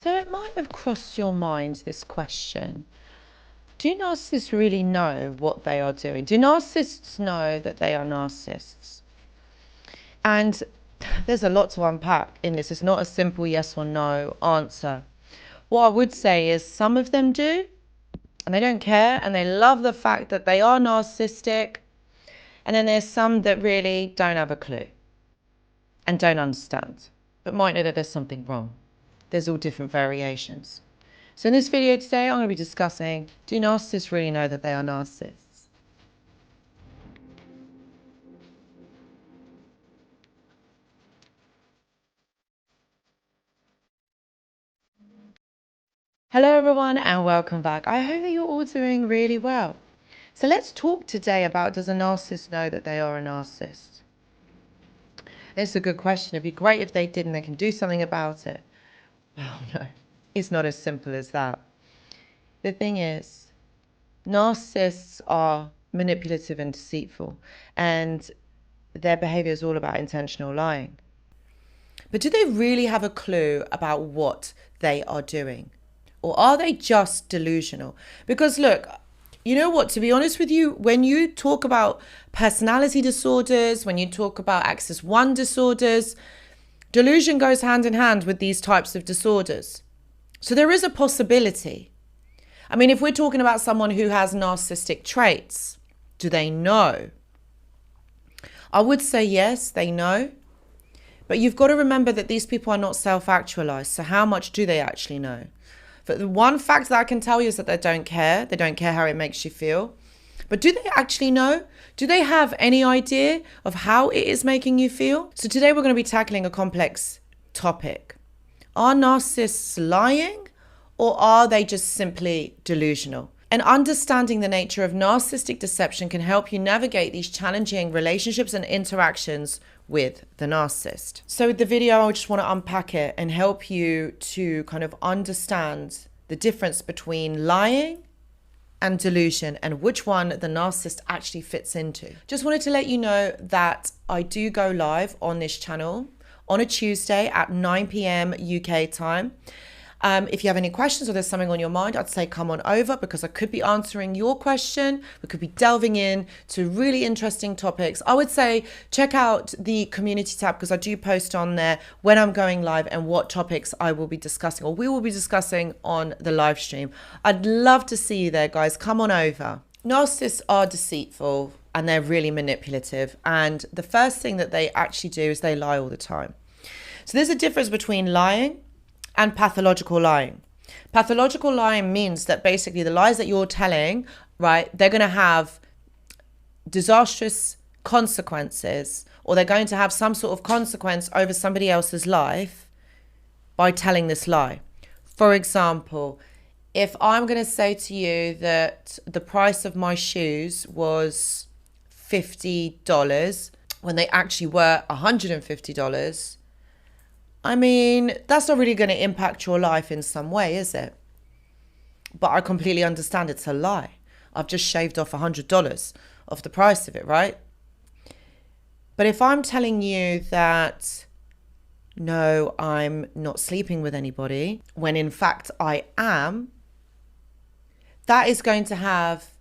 So it might have crossed your mind, this question. Do narcissists really know what they are doing? Do narcissists know that they are narcissists? And there's a lot to unpack in this. It's not a simple yes or no answer. What I would say is some of them do, and they don't care, and they love the fact that they are narcissistic. And then there's some that really don't have a clue and don't understand, but might know that there's something wrong. There's all different variations. So in this video today, I'm going to be discussing, do narcissists really know that they are narcissists? Hello everyone and welcome back. I hope that you're all doing really well. So let's talk today about, does a narcissist know that they are a narcissist? It's a good question. It'd be great if they did and they can do something about it. Well, no, it's not as simple as that. The thing is, narcissists are manipulative and deceitful, and their behavior is all about intentional lying. But do they really have a clue about what they are doing? Or are they just delusional? Because look, you know what, to be honest with you, when you talk about personality disorders, when you talk about Axis 1 disorders, delusion goes hand in hand with these types of disorders. So there is a possibility. I mean, if we're talking about someone who has narcissistic traits, do they know? I would say yes, they know. But you've got to remember that these people are not self-actualized. So how much do they actually know? But the one fact that I can tell you is that they don't care. They don't care how it makes you feel. But do they actually know? Do they have any idea of how it is making you feel? So today we're going to be tackling a complex topic. Are narcissists lying, or are they just simply delusional? And understanding the nature of narcissistic deception can help you navigate these challenging relationships and interactions with the narcissist. So with the video, I just want to unpack it and help you to kind of understand the difference between lying and delusion and which one the narcissist actually fits into. Just wanted to let you know that I do go live on this channel on a Tuesday at 9 p.m. UK time. If you have any questions or there's something on your mind, I'd say come on over, because I could be answering your question. We could be delving in to really interesting topics. I would say check out the community tab, because I do post on there when I'm going live and what topics I will be discussing, or we will be discussing on the live stream. I'd love to see you there, guys. Come on over. Narcissists are deceitful and they're really manipulative. And the first thing that they actually do is they lie all the time. So there's a difference between lying and pathological lying. Pathological lying means that basically the lies that you're telling, right, they're going to have disastrous consequences, or they're going to have some sort of consequence over somebody else's life by telling this lie. For example, if I'm going to say to you that the price of my shoes was $50 when they actually were $150, I mean, that's not really going to impact your life in some way, is it? But I completely understand it's a lie. I've just shaved off $100 off the price of it, right? But if I'm telling you that, no, I'm not sleeping with anybody, when in fact I am, that is going to have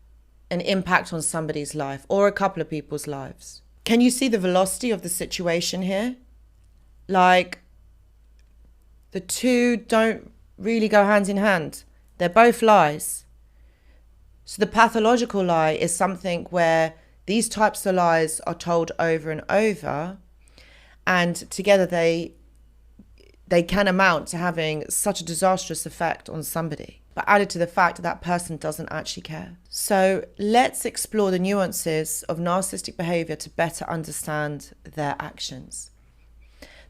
an impact on somebody's life or a couple of people's lives. Can you see the velocity of the situation here? Like, the two don't really go hand in hand. They're both lies. So the pathological lie is something where these types of lies are told over and over, and together they can amount to having such a disastrous effect on somebody, but added to the fact that that person doesn't actually care. So let's explore the nuances of narcissistic behavior to better understand their actions.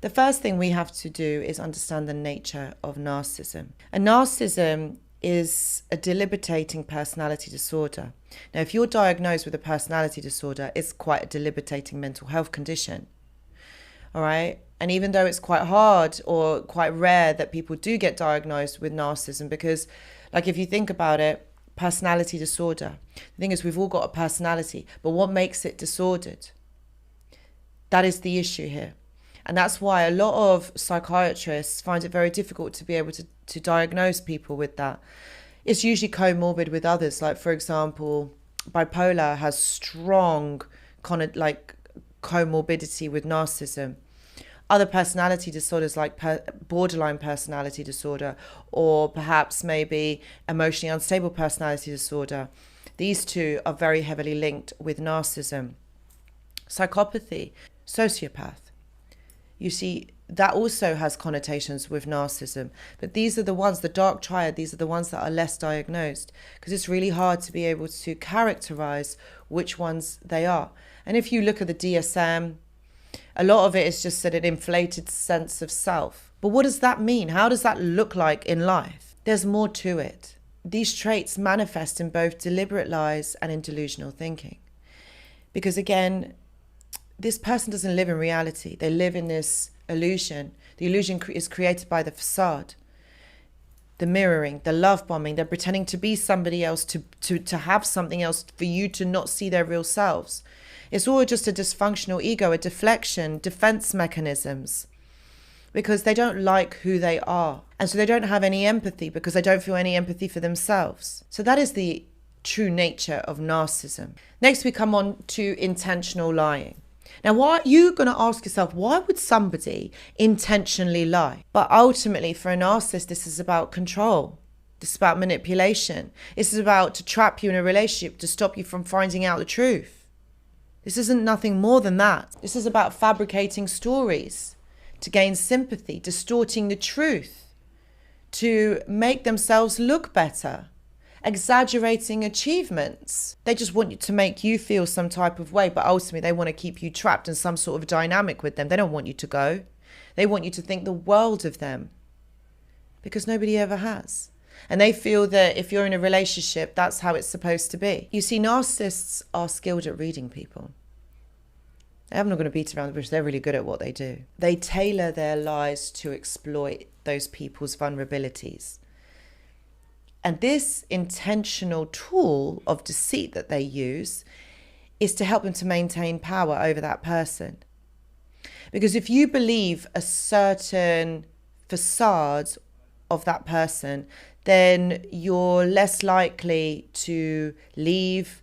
The first thing we have to do is understand the nature of narcissism. And narcissism is a debilitating personality disorder. Now, if you're diagnosed with a personality disorder, it's quite a debilitating mental health condition. All right? And even though it's quite hard or quite rare that people do get diagnosed with narcissism, because, like, if you think about it, personality disorder, the thing is, we've all got a personality, but what makes it disordered? That is the issue here. And that's why a lot of psychiatrists find it very difficult to be able to diagnose people with that. It's usually comorbid with others. Like, for example, bipolar has strong comorbidity with narcissism. Other personality disorders like borderline personality disorder, or perhaps maybe emotionally unstable personality disorder, these two are very heavily linked with narcissism. Psychopathy, sociopath, you see, that also has connotations with narcissism. But these are the ones, the dark triad, these are the ones that are less diagnosed, because it's really hard to be able to characterize which ones they are. And if you look at the DSM, a lot of it is just an inflated sense of self. But what does that mean? How does that look like in life? There's more to it. These traits manifest in both deliberate lies and in delusional thinking. Because again, this person doesn't live in reality. They live in this illusion. The illusion is created by the facade, the mirroring, the love bombing. They're pretending to be somebody else, to have something else, for you to not see their real selves. It's all just a dysfunctional ego, a deflection, defense mechanisms, because they don't like who they are. And so they don't have any empathy because they don't feel any empathy for themselves. So that is the true nature of narcissism. Next, we come on to intentional lying. Now, why you're going to ask yourself, why would somebody intentionally lie? But ultimately, for a narcissist, this is about control. This is about manipulation. This is about to trap you in a relationship, to stop you from finding out the truth. This isn't nothing more than that. This is about fabricating stories to gain sympathy, distorting the truth, to make themselves look better, exaggerating achievements. They just want to make you feel some type of way, but ultimately they want to keep you trapped in some sort of dynamic with them. They don't want you to go. They want you to think the world of them, because nobody ever has. And they feel that if you're in a relationship, that's how it's supposed to be. You see, narcissists are skilled at reading people. I'm not going to beat around the bush. They're really good at what they do. They tailor their lies to exploit those people's vulnerabilities. And this intentional tool of deceit that they use is to help them to maintain power over that person. Because if you believe a certain facade of that person, then you're less likely to leave,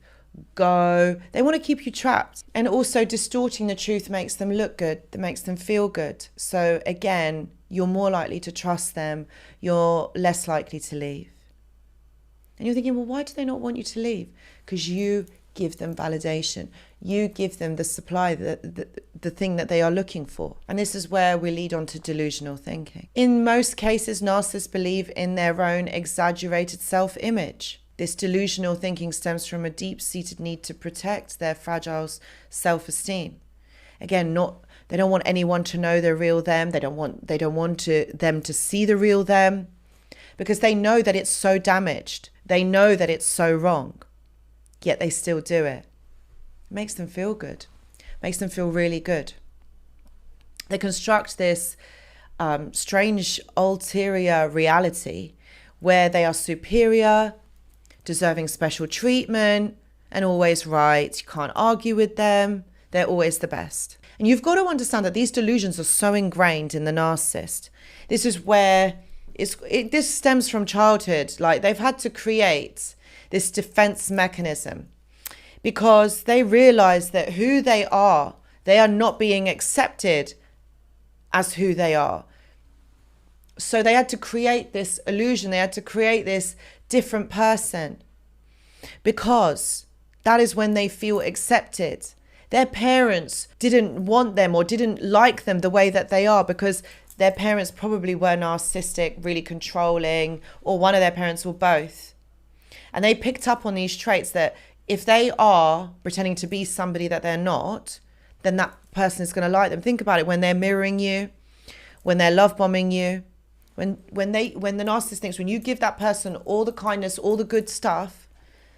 go. They want to keep you trapped. And also distorting the truth makes them look good, that makes them feel good. So again, you're more likely to trust them, you're less likely to leave. And you're thinking, well, why do they not want you to leave? Because you give them validation. You give them the supply, the thing that they are looking for. And this is where we lead on to delusional thinking. In most cases, narcissists believe in their own exaggerated self-image. This delusional thinking stems from a deep-seated need to protect their fragile self-esteem. Again, they don't want anyone to know the real them. They don't want them to see the real them, because they know that it's so damaged. They know that it's so wrong, yet they still do it. It makes them feel good. Makes them feel really good. They construct this strange ulterior reality where they are superior, deserving special treatment, and always right. You can't argue with them. They're always the best. And you've got to understand that these delusions are so ingrained in the narcissist. This is where this stems from childhood. Like, they've had to create this defense mechanism because they realize that who they are not being accepted as who they are. So they had to create this illusion. They had to create this different person, because that is when they feel accepted. Their parents didn't want them or didn't like them the way that they are, because their parents probably were narcissistic, really controlling, or one of their parents, or both. And they picked up on these traits that if they are pretending to be somebody that they're not, then that person is going to like them. Think about it. When they're mirroring you, when they're love bombing you, when the narcissist thinks when you give that person all the kindness, all the good stuff,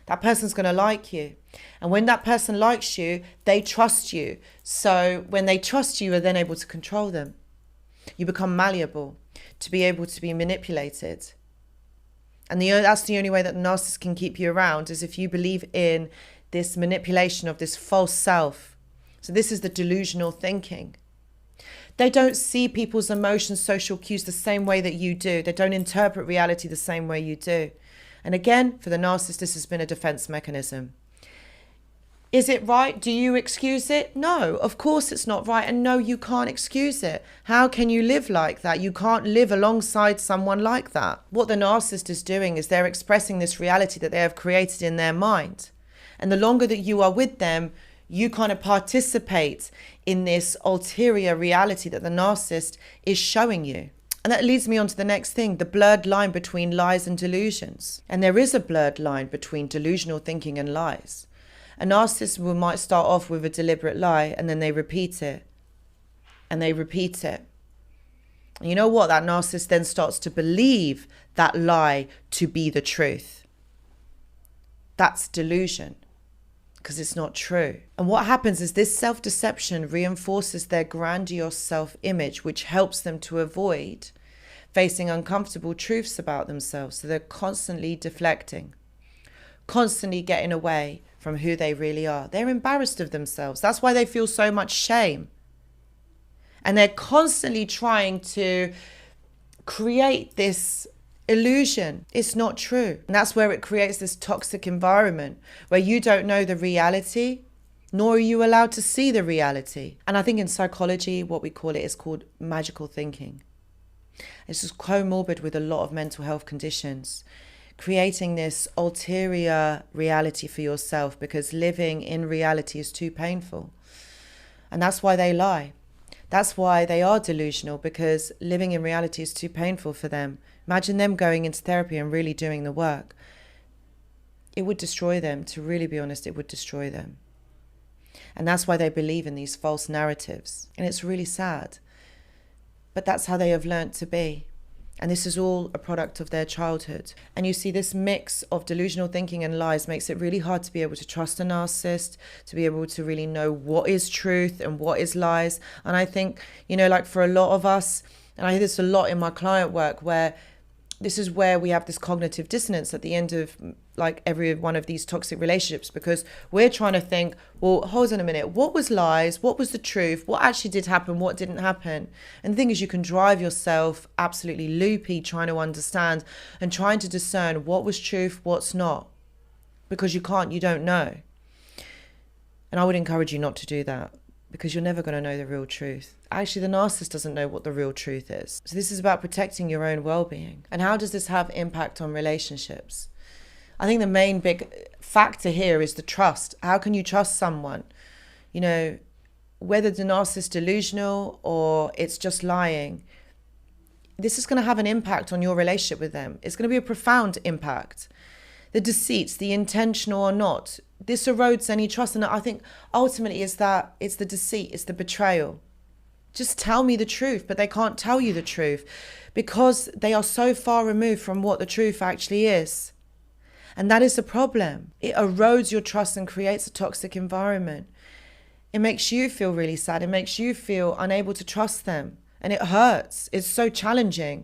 that person's going to like you. And when that person likes you, they trust you. So when they trust you, you're then able to control them. You become malleable to be able to be manipulated. And that's the only way that the narcissist can keep you around, is if you believe in this manipulation of this false self. So this is the delusional thinking. They don't see people's emotions, social cues the same way that you do. They don't interpret reality the same way you do. And again, for the narcissist, this has been a defense mechanism. Is it right? Do you excuse it? No, of course it's not right. And no, you can't excuse it. How can you live like that? You can't live alongside someone like that. What the narcissist is doing is they're expressing this reality that they have created in their mind. And the longer that you are with them, you kind of participate in this ulterior reality that the narcissist is showing you. And that leads me on to the next thing, the blurred line between lies and delusions. And there is a blurred line between delusional thinking and lies. A narcissist might start off with a deliberate lie and then they repeat it. And they repeat it. And you know what? That narcissist then starts to believe that lie to be the truth. That's delusion, because it's not true. And what happens is this self-deception reinforces their grandiose self-image, which helps them to avoid facing uncomfortable truths about themselves. So they're constantly deflecting, constantly getting away from who they really are. They're embarrassed of themselves. That's why they feel so much shame. And they're constantly trying to create this illusion. It's not true. And that's where it creates this toxic environment where you don't know the reality, nor are you allowed to see the reality. And I think in psychology, what we call it is called magical thinking. It's just comorbid with a lot of mental health conditions, creating this ulterior reality for yourself because living in reality is too painful. And that's why they lie. That's why they are delusional, because living in reality is too painful for them. Imagine them going into therapy and really doing the work. It would destroy them. To really be honest, it would destroy them. And that's why they believe in these false narratives. And it's really sad. But that's how they have learnt to be. And this is all a product of their childhood. And you see, this mix of delusional thinking and lies makes it really hard to be able to trust a narcissist, to be able to really know what is truth and what is lies. And I think, you know, like for a lot of us, and I hear this a lot in my client work, where this is where we have this cognitive dissonance at the end of like every one of these toxic relationships, because we're trying to think, well, hold on a minute, what was lies? What was the truth? What actually did happen? What didn't happen? And the thing is, you can drive yourself absolutely loopy trying to understand and trying to discern what was truth, what's not, because you don't know. And I would encourage you not to do that, because you're never going to know the real truth. Actually, the narcissist doesn't know what the real truth is. So this is about protecting your own well-being. And how does this have impact on relationships? I think the main big factor here is the trust. How can you trust someone? You know, whether the narcissist is delusional or it's just lying, this is going to have an impact on your relationship with them. It's going to be a profound impact. The deceits, the intentional or not, this erodes any trust. And I think ultimately it's the deceit, it's the betrayal. Just tell me the truth, but they can't tell you the truth because they are so far removed from what the truth actually is. And that is the problem. It erodes your trust and creates a toxic environment. It makes you feel really sad. It makes you feel unable to trust them. And it hurts. It's so challenging.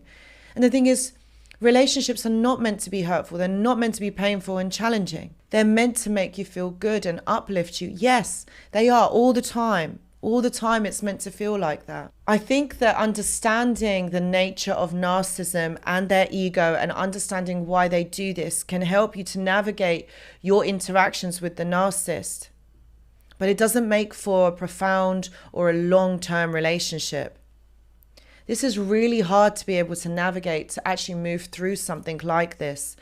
And the thing is, relationships are not meant to be hurtful. They're not meant to be painful and challenging. They're meant to make you feel good and uplift you. Yes, they are all the time. All the time it's meant to feel like that. I think that understanding the nature of narcissism and their ego and understanding why they do this can help you to navigate your interactions with the narcissist. But it doesn't make for a profound or a long-term relationship. This is really hard to be able to navigate, to actually move through something like this.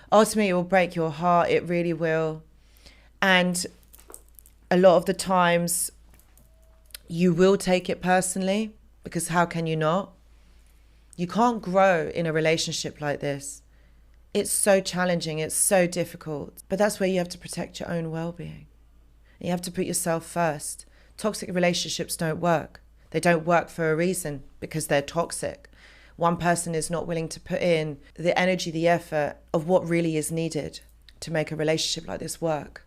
Ultimately, it will break your heart. It really will. And a lot of the times, you will take it personally, because how can you not? You can't grow in a relationship like this. It's so challenging. It's so difficult. But that's where you have to protect your own well-being. You have to put yourself first. Toxic relationships don't work. They don't work for a reason, because they're toxic. One person is not willing to put in the energy, the effort of what really is needed to make a relationship like this work.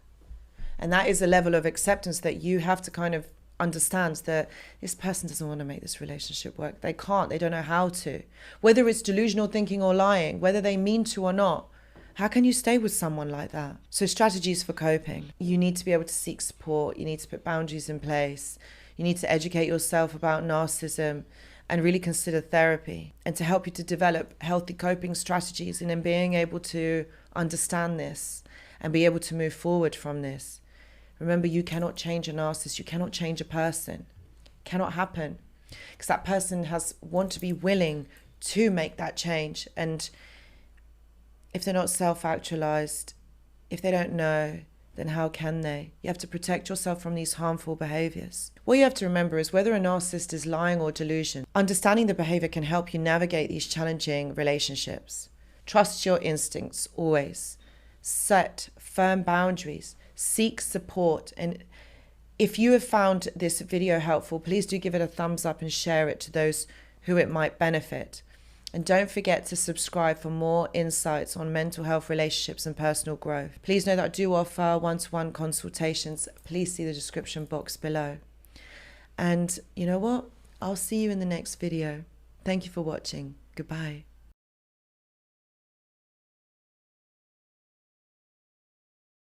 And that is a level of acceptance that you have to kind of understand, that this person doesn't want to make this relationship work. They can't. They don't know how to. Whether it's delusional thinking or lying, whether they mean to or not, how can you stay with someone like that? So strategies for coping. You need to be able to seek support. You need to put boundaries in place. You need to educate yourself about narcissism and really consider therapy, and to help you to develop healthy coping strategies and in being able to understand this and be able to move forward from this. Remember, you cannot change a narcissist. You cannot change a person. It cannot happen, because that person want to be willing to make that change. And if they're not self-actualized, if they don't know, then how can they? You have to protect yourself from these harmful behaviors. What you have to remember is whether a narcissist is lying or delusion. Understanding the behavior can help you navigate these challenging relationships. Trust your instincts always. Set firm boundaries. Seek support. And if you have found this video helpful, please do give it a thumbs up and share it to those who it might benefit. And don't forget to subscribe for more insights on mental health, relationships, and personal growth. Please know that I do offer one-to-one consultations. Please see the description box below. And you know what? I'll see you in the next video. Thank you for watching. Goodbye.